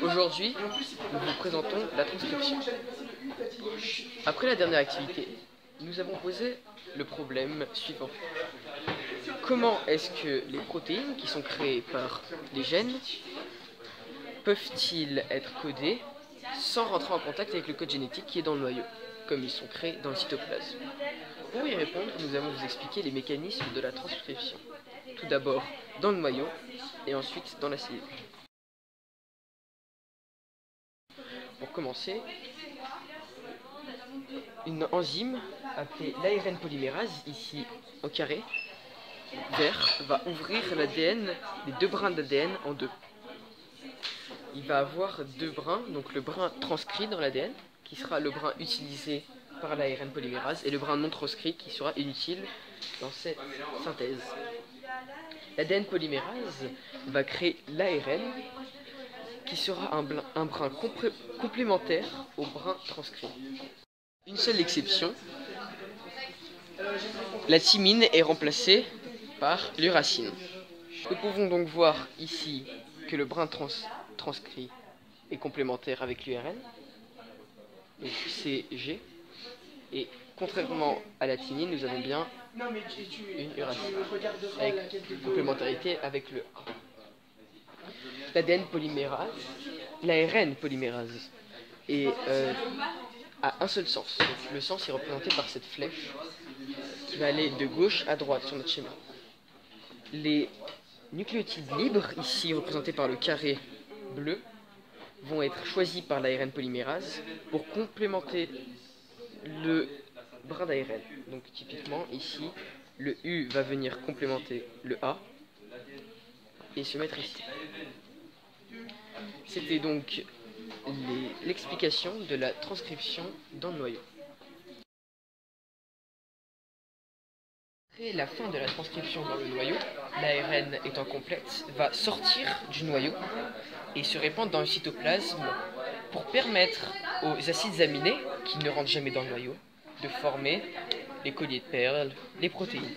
Aujourd'hui, nous vous présentons la transcription. Après la dernière activité, nous avons posé le problème suivant. Comment est-ce que les protéines qui sont créées par les gènes peuvent-ils être codées sans rentrer en contact avec le code génétique qui est dans le noyau, comme ils sont créés dans le cytoplasme? Pour y répondre, nous allons vous expliquer les mécanismes de la transcription. Tout d'abord dans le noyau et ensuite dans la cellule. Pour commencer, une enzyme appelée l'ARN polymérase, ici au carré vert, va ouvrir l'ADN, les deux brins d'ADN en deux. Il va avoir deux brins, donc le brin transcrit dans l'ADN, qui sera le brin utilisé par l'ARN polymérase, et le brin non transcrit qui sera inutile dans cette synthèse. L'ADN polymérase va créer l'ARN, qui sera un brin complémentaire au brin transcrit. Une seule exception, la thymine est remplacée par l'uracine. Nous pouvons donc voir ici que le brin transcrit est complémentaire avec l'URN, donc CG, et contrairement à la thymine, nous avons bien une uracine avec complémentarité avec le A. L'ADN polymérase, l'ARN polymérase, a un seul sens. Donc, le sens est représenté par cette flèche qui va aller de gauche à droite sur notre schéma. Les nucléotides libres, ici représentés par le carré bleu, vont être choisis par l'ARN polymérase pour complémenter le brin d'ARN. Donc typiquement ici, le U va venir complémenter le A et se mettre ici. C'était donc l'explication de la transcription dans le noyau. Après la fin de la transcription dans le noyau, l'ARN étant complète, va sortir du noyau et se répandre dans le cytoplasme pour permettre aux acides aminés, qui ne rentrent jamais dans le noyau, de former les colliers de perles, les protéines.